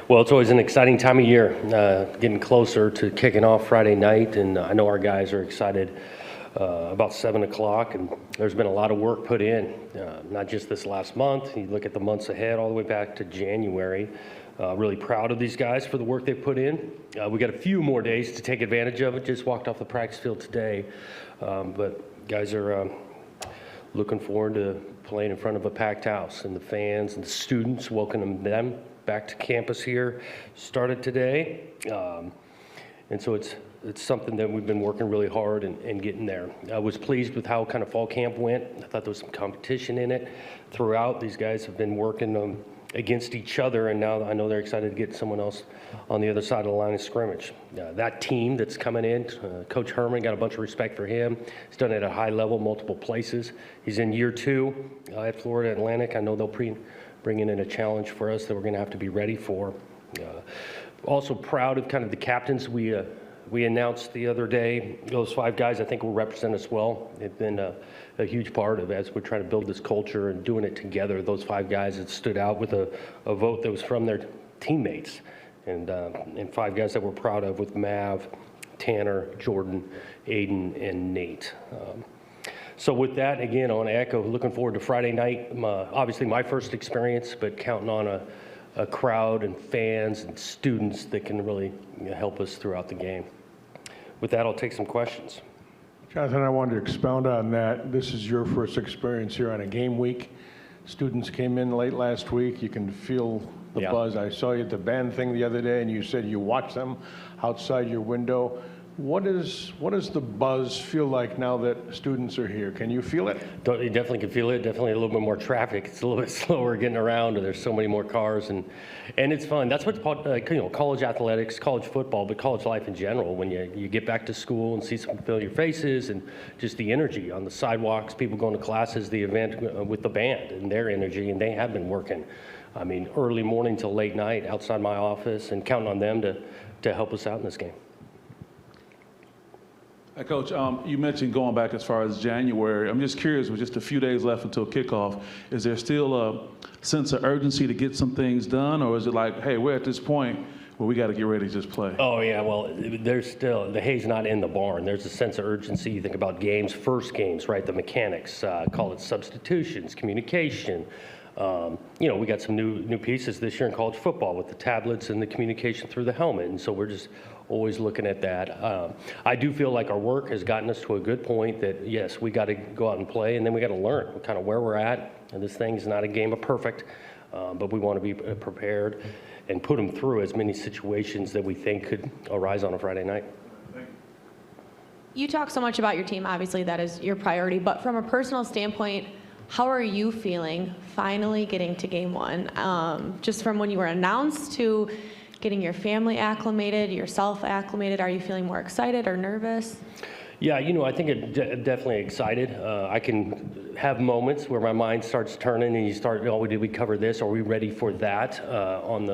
Well, it's always an exciting time of year, getting closer to kicking off Friday night, and I know our guys are excited about 7 o'clock, and there's been a lot of work put in, not just this last month. You look at the months ahead all the way back to January. Really proud of these guys for the work they've put in. We got a few more days to take advantage of it. Just walked off the practice field today, but guys are looking forward to playing in front of a packed house, and the fans and the students welcoming them back to campus here started today. And so it's something that we've been working really hard and getting there. I was pleased with how kind of fall camp went. I thought there was some competition in it throughout. These guys have been working against each other, and now I know they're excited to get someone else on the other side of the line of scrimmage. That team that's coming in, Coach Herman, got a bunch of respect for him. He's done it at a high level, multiple places. He's in year 2 at Florida Atlantic. I know they'll bring in a challenge for us that we're going to have to be ready for. Also proud of kind of the captains we announced the other day. Those 5 guys I think will represent us well. They've been a huge part of as we're trying to build this culture and doing it together. Those 5 guys that stood out with a vote that was from their teammates, and 5 guys that we're proud of with Mav, Tanner, Jordan, Aiden, and Nate. So with that, again, I want to echo, looking forward to Friday night. Obviously my first experience, but counting on a crowd and fans and students that can really help us throughout the game. With that, I'll take some questions. Jonathan, I wanted to expound on that. This is your first experience here on a game week. Students came in late last week. You can feel the buzz. I saw you at the band thing the other day, and you said you watch them outside your window. What does the buzz feel like now that students are here? Can you feel it? You definitely can feel it. Definitely a little bit more traffic. It's a little bit slower getting around. There's so many more cars, and it's fun. That's what's college athletics, college football, but college life in general. When you get back to school and see some familiar faces, and just the energy on the sidewalks, people going to classes, the event with the band and their energy, and they have been working. I mean, early morning till late night outside my office, and counting on them to help us out in this game. Coach, you mentioned going back as far as January. I'm just curious, with just a few days left until kickoff, is there still a sense of urgency to get some things done, or is it like, hey, we're at this point where we got to get ready to just play? Oh, yeah, well, there's still, the hay's not in the barn. There's a sense of urgency. You think about games, first games, right, the mechanics, call it substitutions, communication. We got some new pieces this year in college football with the tablets and the communication through the helmet, and so we're just always looking at that. I do feel like our work has gotten us to a good point that, yes, we got to go out and play, and then we got to learn kind of where we're at. And this thing is not a game of perfect, but we want to be prepared and put them through as many situations that we think could arise on a Friday night. You talk so much about your team. Obviously, that is your priority. But from a personal standpoint, how are you feeling finally getting to game 1? Just from when you were announced to getting your family acclimated, yourself acclimated, are you feeling more excited or nervous? Yeah, I think I'm definitely excited. I can have moments where my mind starts turning and you start, did we cover this? Are we ready for that on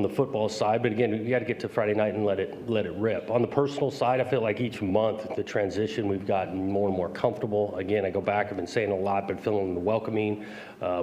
the football side? But again, you got to get to Friday night and let it rip. On the personal side, I feel like each month, the transition, we've gotten more and more comfortable. Again, I go back, I've been saying a lot, but feeling the welcoming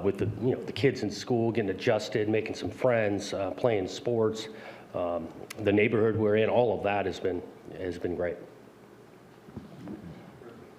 with the kids in school, getting adjusted, making some friends, playing sports, the neighborhood we're in, all of that has been great.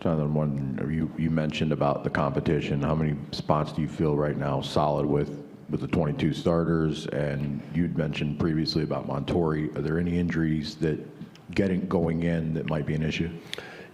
Jonathan, you mentioned about the competition. How many spots do you feel right now solid with the 22 starters? And you'd mentioned previously about Montori. Are there any injuries that going in that might be an issue?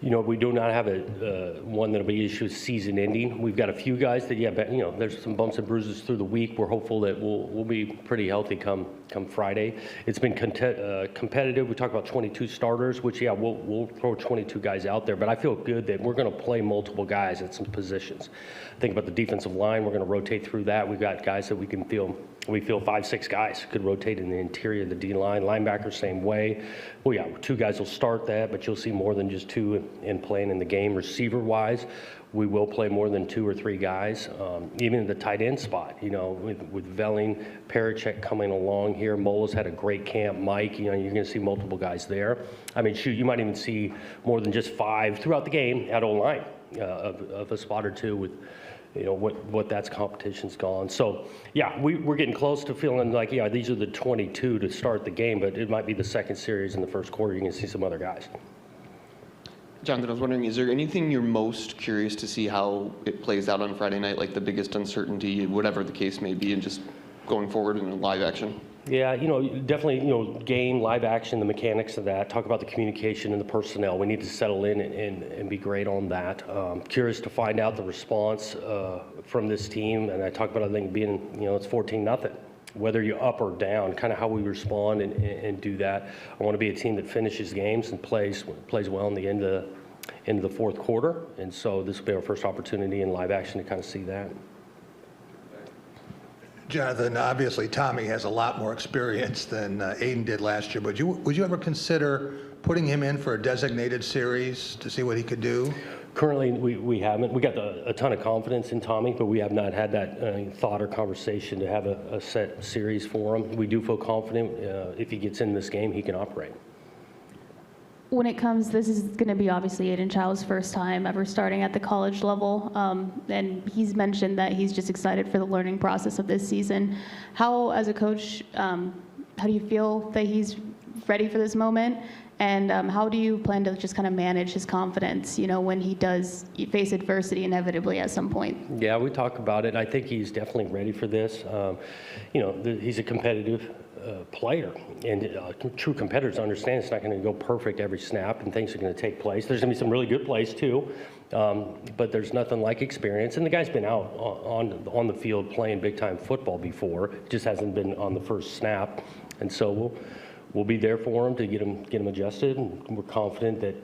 We do not have one that'll be issued season ending. We've got a few guys that, there's some bumps and bruises through the week. We're hopeful that we'll be pretty healthy come Friday. It's been competitive. We talk about 22 starters, which, we'll throw 22 guys out there, but I feel good that we're going to play multiple guys at some positions. Think about the defensive line. We're going to rotate through that. We've got guys that we feel 5, 6 guys could rotate in the interior of the D-line. Linebacker, same way. Well, 2 guys will start that, but you'll see more than just 2 in playing in the game. Receiver-wise, we will play more than 2 or 3 guys. Even in the tight end spot, with Velling, Parachek coming along here. Mola's had a great camp. Mike, you're going to see multiple guys there. I mean, you might even see more than just 5 throughout the game at O-line of a spot or 2 with what that competition's gone. So, yeah, we're getting close to feeling like, yeah, these are the 22 to start the game, but it might be the second series in the first quarter. You can see some other guys. Jonathan, I was wondering, is there anything you're most curious to see how it plays out on Friday night, like the biggest uncertainty, whatever the case may be, and just going forward in live action? Yeah, definitely, game, live action, the mechanics of that. Talk about the communication and the personnel. We need to settle in and be great on that. Curious to find out the response from this team. And I talk about, I think, being, it's 14-0. Whether you're up or down, kind of how we respond and do that. I want to be a team that finishes games and plays well in the end of the fourth quarter. And so this will be our first opportunity in live action to kind of see that. Jonathan, obviously Tommy has a lot more experience than Aiden did last year, but would you ever consider putting him in for a designated series to see what he could do? Currently, we haven't. We got a ton of confidence in Tommy, but we have not had that thought or conversation to have a set series for him. We do feel confident if he gets in this game, he can operate. When it comes, this is going to be obviously Aiden Chow's first time ever starting at the college level, and he's mentioned that he's just excited for the learning process of this season. How, as a coach, how do you feel that he's ready for this moment? And how do you plan to just kind of manage his confidence, when he does face adversity inevitably at some point? Yeah, we talk about it. I think he's definitely ready for this. He's a competitive player, and true competitors understand it's not going to go perfect every snap, and things are going to take place. There's going to be some really good plays too, but there's nothing like experience. And the guy's been out on the field playing big time football before, just hasn't been on the first snap, and so we'll be there for him to get him adjusted, and we're confident that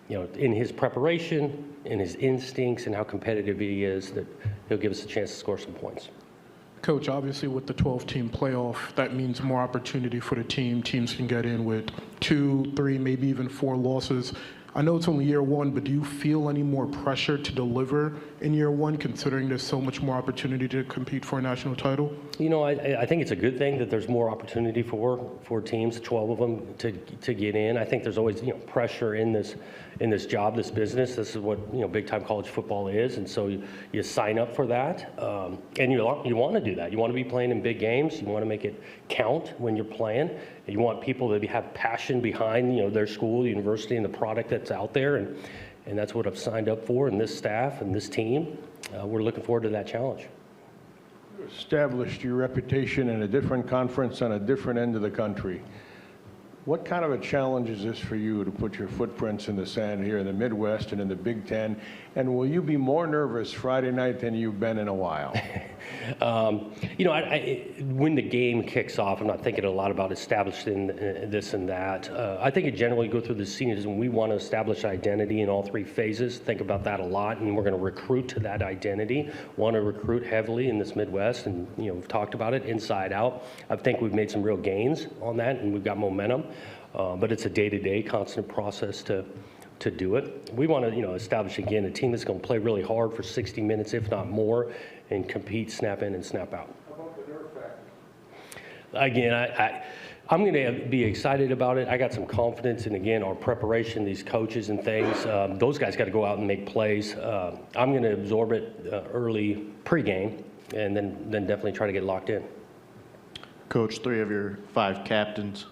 in his preparation, in his instincts, and how competitive he is, that he'll give us a chance to score some points. Coach, obviously with the 12-team playoff, that means more opportunity for the team. Teams can get in with 2, 3, maybe even 4 losses. I know it's only year one, but do you feel any more pressure to deliver in year one, considering there's so much more opportunity to compete for a national title? I think it's a good thing that there's more opportunity for teams, 12 of them, to get in. I think there's always pressure in this job, this business. This is what big time college football is, and so you sign up for that, and you want to do that. You want to be playing in big games. You want to make it count when you're playing. You want people to have passion behind their school, university, and the product that's out there, and that's what I've signed up for. And this staff and this team, we're looking forward to that challenge. You established your reputation in a different conference on a different end of the country. What kind of a challenge is this for you to put your footprints in the sand here in the Midwest and in the Big Ten? And will you be more nervous Friday night than you've been in a while? When the game kicks off, I'm not thinking a lot about establishing this and that. I think it generally go through the season. We want to establish identity in all 3 phases. Think about that a lot, and we're going to recruit to that identity. Want to recruit heavily in this Midwest, and we've talked about it inside out. I think we've made some real gains on that, and we've got momentum. But it's a day-to-day constant process to do it. We want to establish again a team that's going to play really hard for 60 minutes, if not more, and compete snap in and snap out. How about the nerve factor? Again, I'm going to be excited about it. I got some confidence in, again, our preparation, these coaches and things. Those guys got to go out and make plays. I'm going to absorb it early pregame, and then definitely try to get locked in. Coach, 3 of your 5 captains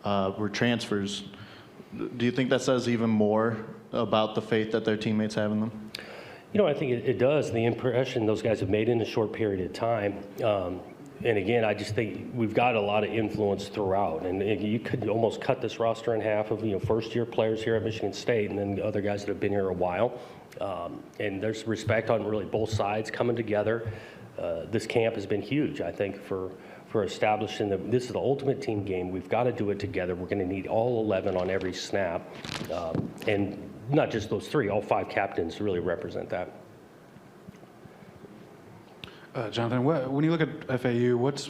were transfers. Do you think that says even more about the faith that their teammates have in them? I think it does. The impression those guys have made in a short period of time. And again, I just think we've got a lot of influence throughout. And you could almost cut this roster in half of first-year players here at Michigan State, and then the other guys that have been here a while. And there's respect on really both sides coming together. This camp has been huge, I think, for establishing that this is the ultimate team game. We've got to do it together. We're going to need all 11 on every snap. And not just those 3, all 5 captains really represent that. Jonathan, when you look at FAU, what's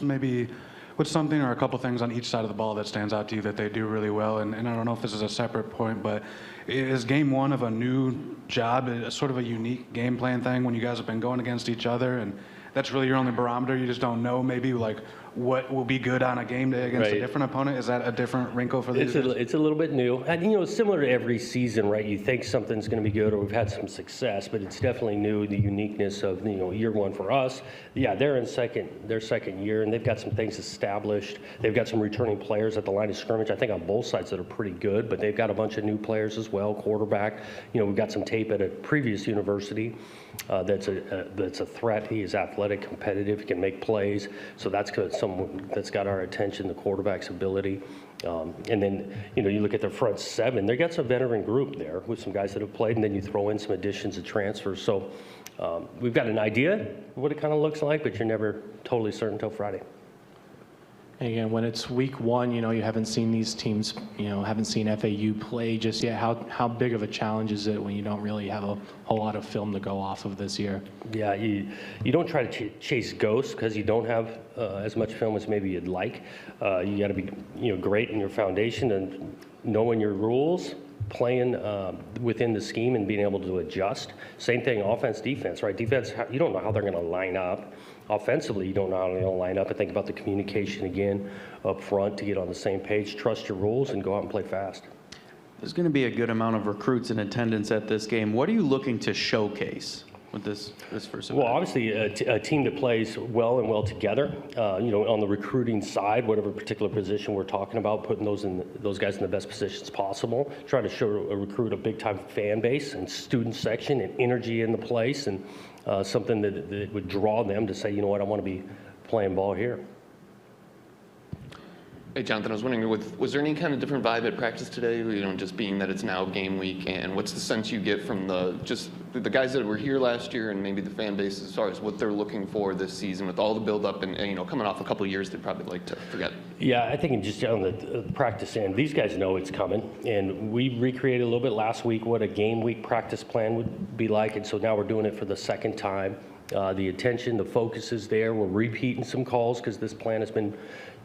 something or a couple things on each side of the ball that stands out to you that they do really well? And I don't know if this is a separate point, but is game one of a new job a sort of a unique game plan thing when you guys have been going against each other, and that's really your only barometer? You just don't know maybe like what will be good on a game day against a Right. different opponent? Is that a different wrinkle for these It's guys? it's a little bit new. And, similar to every season, right? You think something's going to be good or we've had some success, but it's definitely new, the uniqueness of, year one for us. Yeah, they're in their second year, and they've got some things established. They've got some returning players at the line of scrimmage, I think on both sides that are pretty good, but they've got a bunch of new players as well, quarterback. We've got some tape at a previous university that's a threat. He is athletic, competitive, he can make plays. So that's someone that's got our attention, the quarterback's ability. And then, you look at their front seven, they got some veteran group there with some guys that have played, and then you throw in some additions and transfers. So we've got an idea of what it kind of looks like, but you're never totally certain until Friday. And again, when it's week one, you haven't seen these teams, haven't seen FAU play just yet. How big of a challenge is it when you don't really have a whole lot of film to go off of this year? Yeah, you don't try to chase ghosts because you don't have as much film as maybe you'd like. You got to be great in your foundation and knowing your rules, playing within the scheme and being able to adjust. Same thing, offense, defense, right? Defense, you don't know how they're going to line up. Offensively, you don't know how they're going to line up. And think about the communication again up front to get on the same page, trust your rules, and go out and play fast. There's going to be a good amount of recruits in attendance at this game. What are you looking to showcase with this first event? Well, obviously, a team that plays well together. On the recruiting side, whatever particular position we're talking about, putting those guys in the best positions possible. Try to recruit a big-time fan base and student section and energy in the place, and something that would draw them to say, you know what, I want to be playing ball here. Hey, Jonathan, I was wondering, was there any kind of different vibe at practice today? Just being that it's now game week, and what's the sense you get from the guys that were here last year and maybe the fan base as far as what they're looking for this season with all the build-up and coming off a couple of years they'd probably like to forget? Yeah, I think just on the practice end, these guys know it's coming, and we recreated a little bit last week what a game week practice plan would be like, and so now we're doing it for the second time. The attention, the focus is there. We're repeating some calls because this plan has been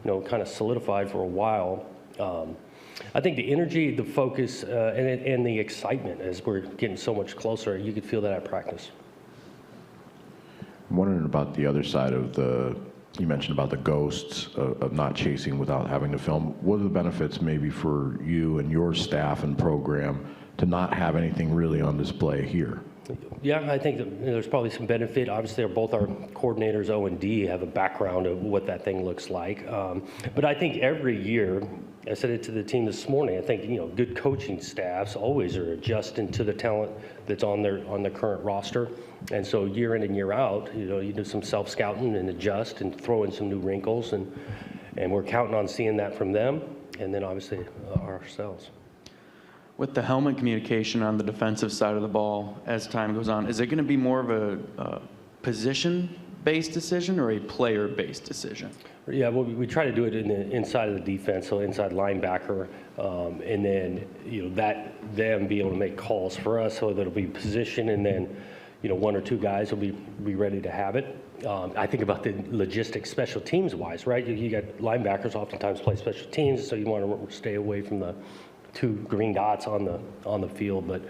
kind of solidified for a while. I think the energy, the focus, and the excitement as we're getting so much closer, you could feel that at practice. I'm wondering about the other side of you mentioned about the ghosts of not chasing without having to film. What are the benefits maybe for you and your staff and program to not have anything really on display here? Yeah, I think that there's probably some benefit. Obviously, both our coordinators, O&D, have a background of what that thing looks like. But I think every year, I said it to the team this morning, I think good coaching staffs always are adjusting to the talent that's on their current roster. And so year in and year out, you do some self-scouting and adjust and throw in some new wrinkles. And we're counting on seeing that from them, and then obviously ourselves. With the helmet communication on the defensive side of the ball as time goes on, is it going to be more of a position-based decision or a player-based decision? Yeah, well, we try to do it in the inside of the defense, so inside linebacker, and then them be able to make calls for us, so that'll be position, and then one or two guys will be ready to have it. I think about the logistics, special teams wise, right? You got linebackers oftentimes play special teams, so you want to stay away from the two green dots on the field, but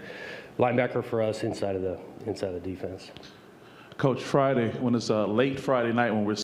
linebacker for us inside of the defense. Coach, Friday, when it's a late Friday night when we're